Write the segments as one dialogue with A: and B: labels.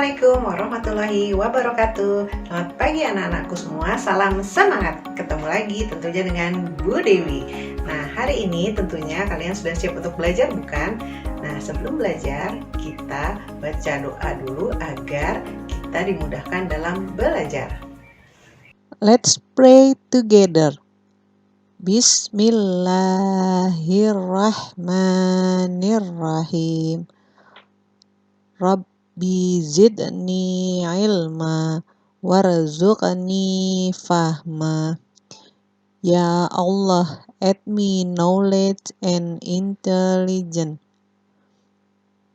A: Assalamualaikum warahmatullahi wabarakatuh. Selamat pagi anak-anakku semua, salam semangat. Ketemu lagi tentunya dengan Bu Dewi. Nah, hari ini tentunya kalian sudah siap untuk belajar bukan? Nah, sebelum belajar kita baca doa dulu agar kita dimudahkan dalam belajar.
B: Let's pray together. Bismillahirrahmanirrahim. Rabbi zidni ilma warzuqni fahma. Ya Allah, add me knowledge and intelligence.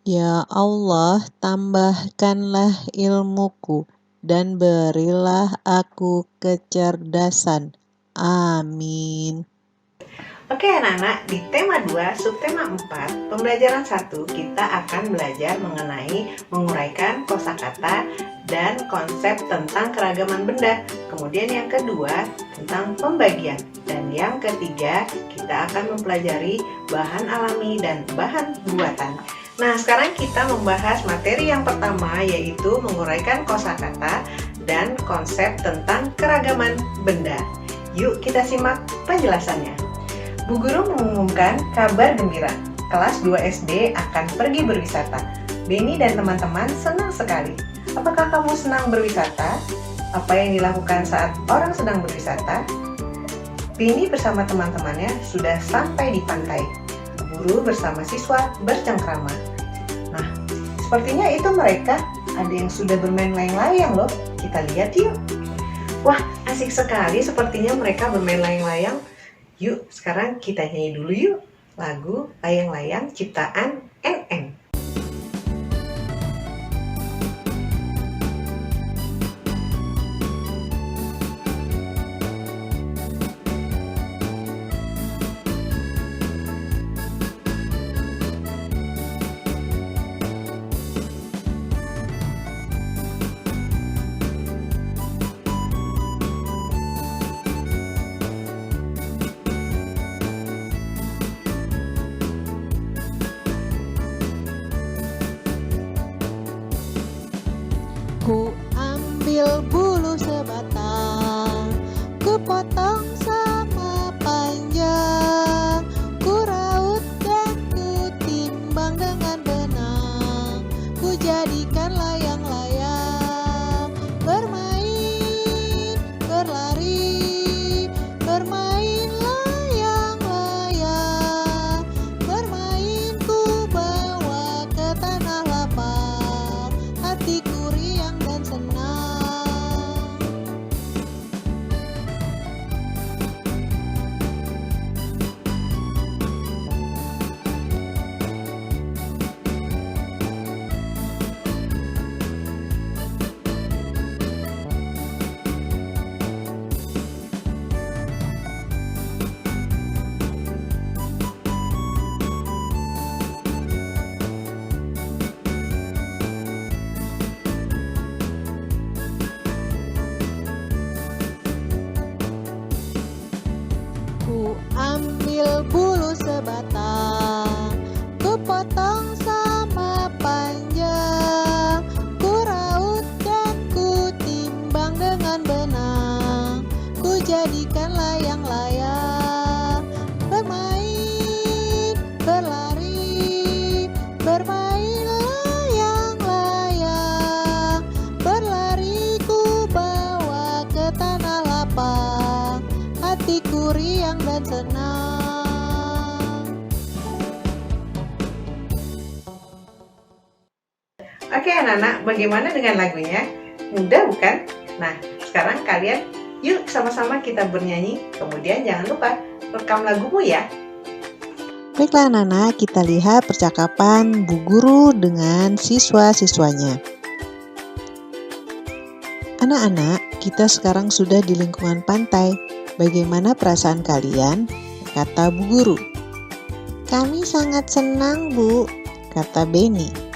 B: Ya Allah, tambahkanlah ilmuku dan berilah aku kecerdasan. Amin.
A: Oke anak-anak, di tema 2, subtema 4, pembelajaran 1, kita akan belajar mengenai menguraikan kosakata dan konsep tentang keragaman benda. Kemudian yang kedua, tentang pembagian. Dan yang ketiga, kita akan mempelajari bahan alami dan bahan buatan. Nah, sekarang kita membahas materi yang pertama, yaitu menguraikan kosakata dan konsep tentang keragaman benda. Yuk kita simak penjelasannya. Bu Guru mengumumkan kabar gembira. Kelas 2 SD akan pergi berwisata. Beni dan teman-teman senang sekali. Apakah kamu senang berwisata? Apa yang dilakukan saat orang sedang berwisata? Beni bersama teman-temannya sudah sampai di pantai. Guru bersama siswa bercengkrama. Nah, sepertinya itu mereka ada yang sudah bermain layang-layang loh. Kita lihat yuk. Wah, asik sekali sepertinya mereka bermain layang-layang. Yuk, sekarang kita nyanyi dulu yuk lagu Layang-Layang ciptaan NN.
B: Ku ambil bulu sebatang, ku potong sama panjang, ku raut dan ku timbang dengan benang, ku jadikan layang-layang, bermain, berlari, bermain layang-layang, bermain ku bawa ke tanah lapang, hatiku riang dan senang. Ku ambil bulu sebatang, ku potong sama panjang, ku raut dan ku timbang dengan benang, ku jadikan layang-layang, bermain, berlari, bermain layang-layang, berlari ku bawa ke tanah lapang, hatiku riang dan senang.
A: Oke anak-anak, bagaimana dengan lagunya? Mudah bukan? Nah, sekarang kalian yuk sama-sama kita bernyanyi. Kemudian jangan lupa rekam lagumu ya.
B: Baiklah anak-anak, kita lihat percakapan Bu Guru dengan siswa-siswanya. Anak-anak, kita sekarang sudah di lingkungan pantai. Bagaimana perasaan kalian? Kata Bu Guru. Kami sangat senang, Bu, kata Beni.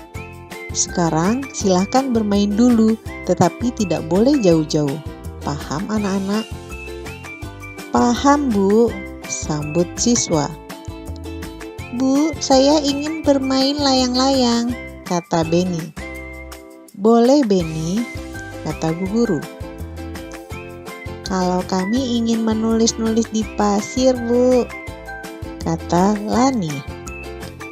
B: Sekarang silahkan bermain dulu, tetapi tidak boleh jauh-jauh. Paham anak-anak? Paham, Bu, sambut siswa. Bu, saya ingin bermain layang-layang, kata Beni. Boleh Beni, kata Bu Guru. Kalau kami ingin menulis-nulis di pasir, Bu, kata Lani.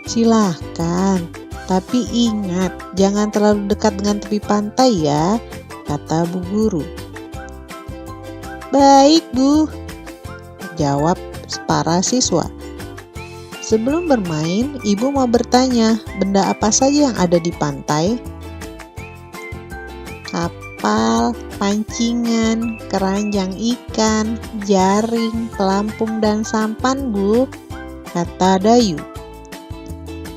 B: Silahkan, tapi ingat jangan terlalu dekat dengan tepi pantai ya, kata Bu Guru. Baik Bu, jawab para siswa. Sebelum bermain, ibu mau bertanya, benda apa saja yang ada di pantai? Kapal, pancingan, keranjang ikan, jaring, pelampung, dan sampan, Bu, kata Dayu.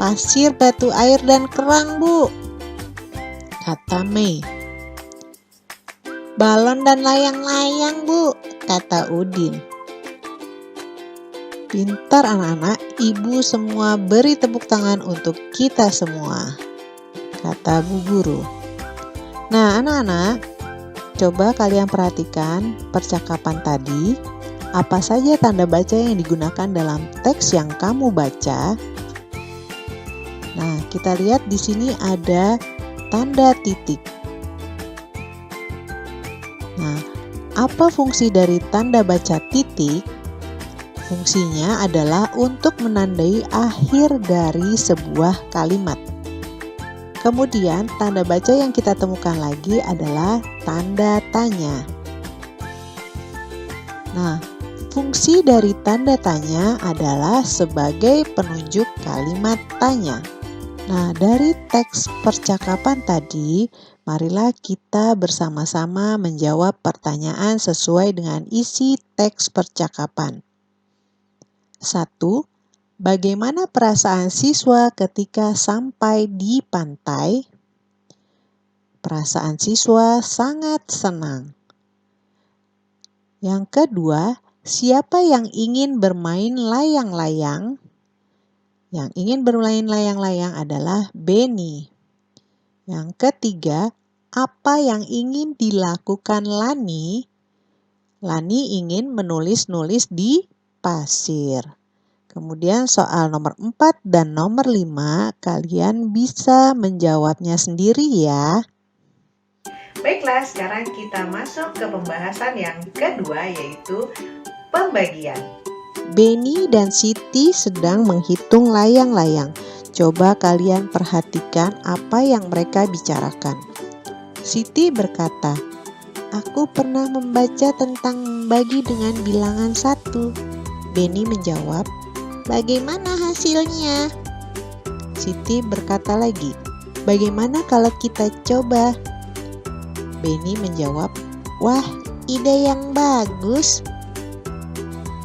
B: Pasir, batu air, dan kerang, Bu, kata Mei. Balon dan layang-layang, Bu, kata Udin. Pintar anak-anak, ibu semua beri tepuk tangan untuk kita semua, kata Bu Guru. Nah anak-anak, coba kalian perhatikan percakapan tadi. Apa saja tanda baca yang digunakan dalam teks yang kamu baca? Nah, kita lihat di sini ada tanda titik. Nah, apa fungsi dari tanda baca titik? Fungsinya adalah untuk menandai akhir dari sebuah kalimat. Kemudian tanda baca yang kita temukan lagi adalah tanda tanya. Nah, fungsi dari tanda tanya adalah sebagai penunjuk kalimat tanya. Nah, dari teks percakapan tadi, marilah kita bersama-sama menjawab pertanyaan sesuai dengan isi teks percakapan. 1. Bagaimana perasaan siswa ketika sampai di pantai? Perasaan siswa sangat senang. Yang kedua, siapa yang ingin bermain layang-layang? Yang ingin bermain layang-layang adalah Beni. Yang ketiga, apa yang ingin dilakukan Lani? Lani ingin menulis-nulis di pasir. Kemudian soal nomor 4 dan nomor 5 kalian bisa menjawabnya sendiri ya.
A: Baiklah, sekarang kita masuk ke pembahasan yang kedua, yaitu pembagian.
B: Beni dan Siti sedang menghitung layang-layang. Coba kalian perhatikan apa yang mereka bicarakan. Siti berkata, "Aku pernah membaca tentang membagi dengan bilangan 1. Beni menjawab, "Bagaimana hasilnya?" Siti berkata lagi, "Bagaimana kalau kita coba?" Beni menjawab, "Wah, ide yang bagus."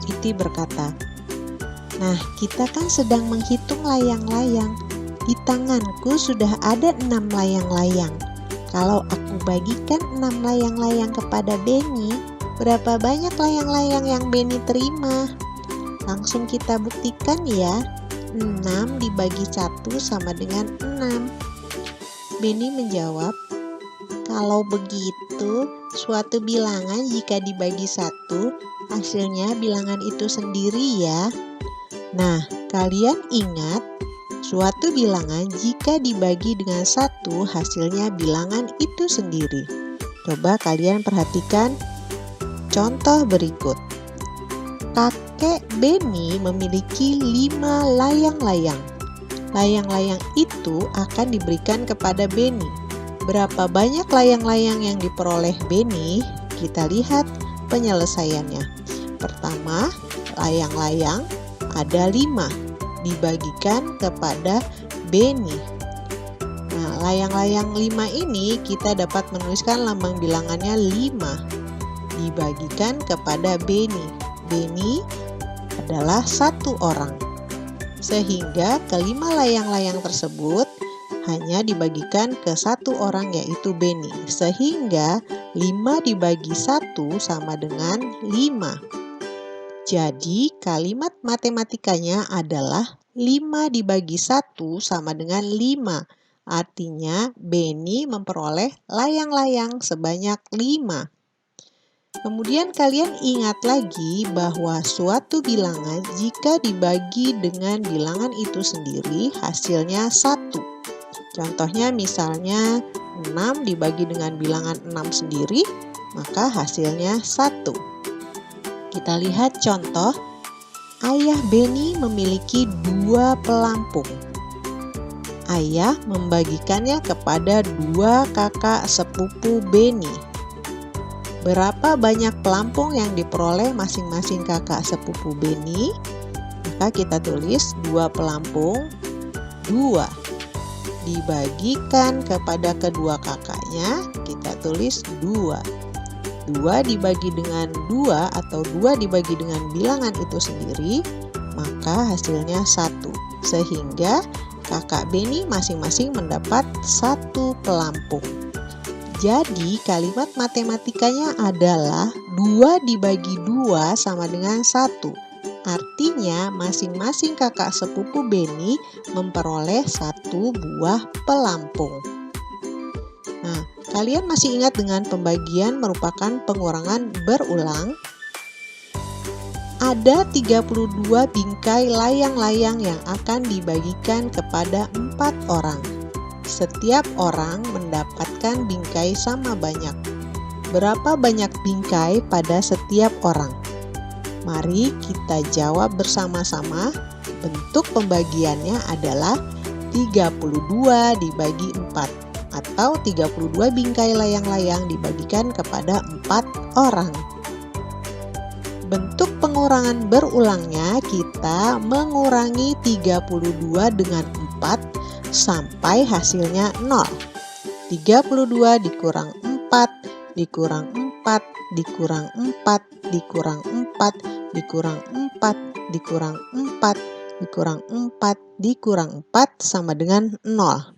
B: Siti berkata, "Nah, kita kan sedang menghitung layang-layang. Di tanganku sudah ada 6 layang-layang. Kalau aku bagikan 6 layang-layang kepada Beni, berapa banyak layang-layang yang Beni terima? Langsung kita buktikan ya. 6 dibagi 1 sama dengan 6. Beni menjawab, "Kalau begitu, suatu bilangan jika dibagi 1, hasilnya bilangan itu sendiri ya." Nah, kalian ingat, suatu bilangan jika dibagi dengan 1, hasilnya bilangan itu sendiri. Coba kalian perhatikan contoh berikut. Kakek Beni memiliki 5 layang-layang. Layang-layang itu akan diberikan kepada Beni. Berapa banyak layang-layang yang diperoleh Beni? Kita lihat penyelesaiannya. Pertama, layang-layang ada 5 dibagikan kepada Beni. Nah, layang-layang 5 ini kita dapat menuliskan lambang bilangannya 5 dibagikan kepada Beni. Beni adalah 1 orang. Sehingga kelima layang-layang tersebut hanya dibagikan ke 1 orang, yaitu Beni. Sehingga 5 dibagi 1 sama dengan 5. Jadi kalimat matematikanya adalah 5 dibagi 1 sama dengan 5. Artinya Beni memperoleh layang-layang sebanyak 5. Kemudian kalian ingat lagi bahwa suatu bilangan jika dibagi dengan bilangan itu sendiri hasilnya 1. Contohnya misalnya 6 dibagi dengan bilangan 6 sendiri, maka hasilnya 1. Kita lihat contoh. Ayah Beni memiliki 2 pelampung. Ayah membagikannya kepada 2 kakak sepupu Beni. Berapa banyak pelampung yang diperoleh masing-masing kakak sepupu Beni? Maka kita tulis 2 pelampung, 2. Dibagikan kepada kedua kakaknya, kita tulis 2. 2 dibagi dengan 2 atau 2 dibagi dengan bilangan itu sendiri, maka hasilnya 1. Sehingga kakak Beni masing-masing mendapat 1 pelampung. Jadi kalimat matematikanya adalah 2 dibagi 2 sama dengan 1. Artinya masing-masing kakak sepupu Beni memperoleh 1 buah pelampung. Nah, kalian masih ingat dengan pembagian merupakan pengurangan berulang? Ada 32 bingkai layang-layang yang akan dibagikan kepada 4 orang. Setiap orang mendapatkan bingkai sama banyak. Berapa banyak bingkai pada setiap orang? Mari kita jawab bersama-sama. Bentuk pembagiannya adalah 32 dibagi 4. Atau 32 bingkai layang-layang dibagikan kepada 4 orang. Bentuk pengurangan berulangnya kita mengurangi 32 dengan 4 sampai hasilnya 0. 32 dikurang 4, dikurang 4, dikurang 4, dikurang 4, dikurang 4, dikurang 4, dikurang 4, dikurang 4 sama dengan 0.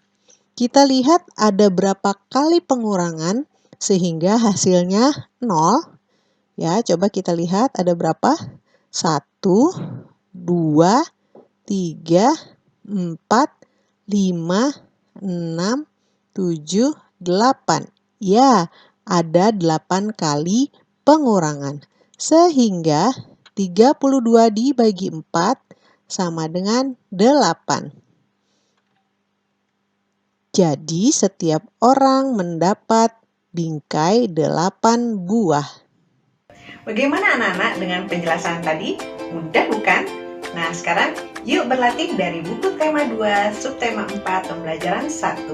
B: Kita lihat ada berapa kali pengurangan sehingga hasilnya 0. Ya, coba kita lihat ada berapa? 1, 2, 3, 4, 5, 6, 7, 8. Ya, ada 8 kali pengurangan. Sehingga 32 dibagi 4 sama dengan 8. Jadi setiap orang mendapat bingkai 8 buah.
A: Bagaimana anak-anak dengan penjelasan tadi? Mudah bukan? Nah, sekarang yuk berlatih dari buku tema 2, subtema 4, pembelajaran 1,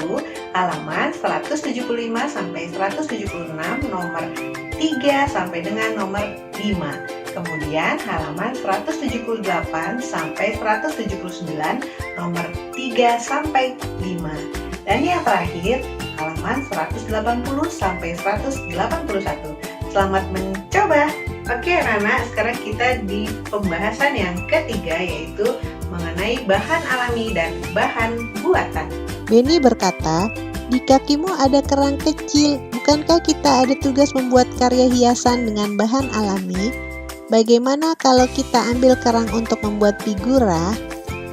A: halaman 175 sampai 176, nomor 3 sampai dengan nomor 5. Kemudian halaman 178 sampai 179, nomor 3 sampai 5. Dan yang terakhir, halaman 180 sampai 181. Selamat mencoba! Oke anak-anak, sekarang kita di pembahasan yang ketiga, yaitu mengenai bahan alami dan bahan buatan.
B: Beni berkata, di kakimu ada kerang kecil, bukankah kita ada tugas membuat karya hiasan dengan bahan alami? Bagaimana kalau kita ambil kerang untuk membuat figura?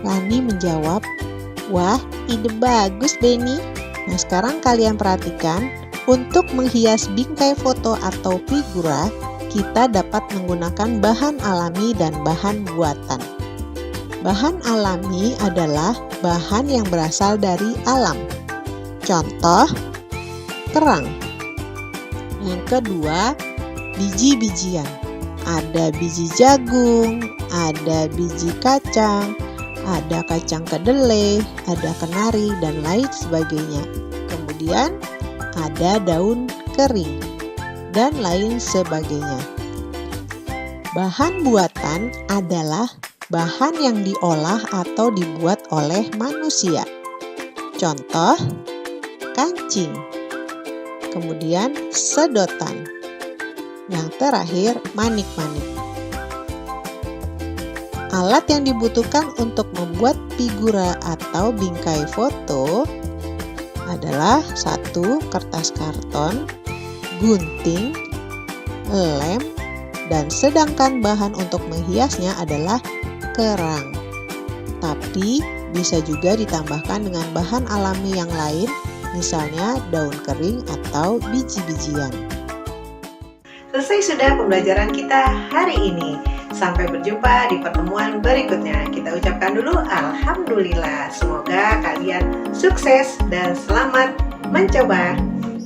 B: Lani menjawab, wah, ide bagus Beni. Nah, sekarang kalian perhatikan, untuk menghias bingkai foto atau figura, kita dapat menggunakan bahan alami dan bahan buatan. Bahan alami adalah bahan yang berasal dari alam. Contoh, kerang. Yang kedua, biji-bijian. Ada biji jagung, ada biji kacang, ada kacang kedelai, ada kenari, dan lain sebagainya. Kemudian ada daun kering, dan lain sebagainya. Bahan buatan adalah bahan yang diolah atau dibuat oleh manusia. Contoh, kancing, kemudian sedotan, yang terakhir manik-manik. Alat yang dibutuhkan untuk membuat figura atau bingkai foto adalah 1. Kertas karton, gunting, lem, dan sedangkan bahan untuk menghiasnya adalah kerang. Tapi bisa juga ditambahkan dengan bahan alami yang lain, misalnya daun kering atau biji-bijian.
A: Selesai sudah pembelajaran kita hari ini. Sampai berjumpa di pertemuan berikutnya. Kita ucapkan dulu alhamdulillah. Semoga kalian sukses dan selamat mencoba.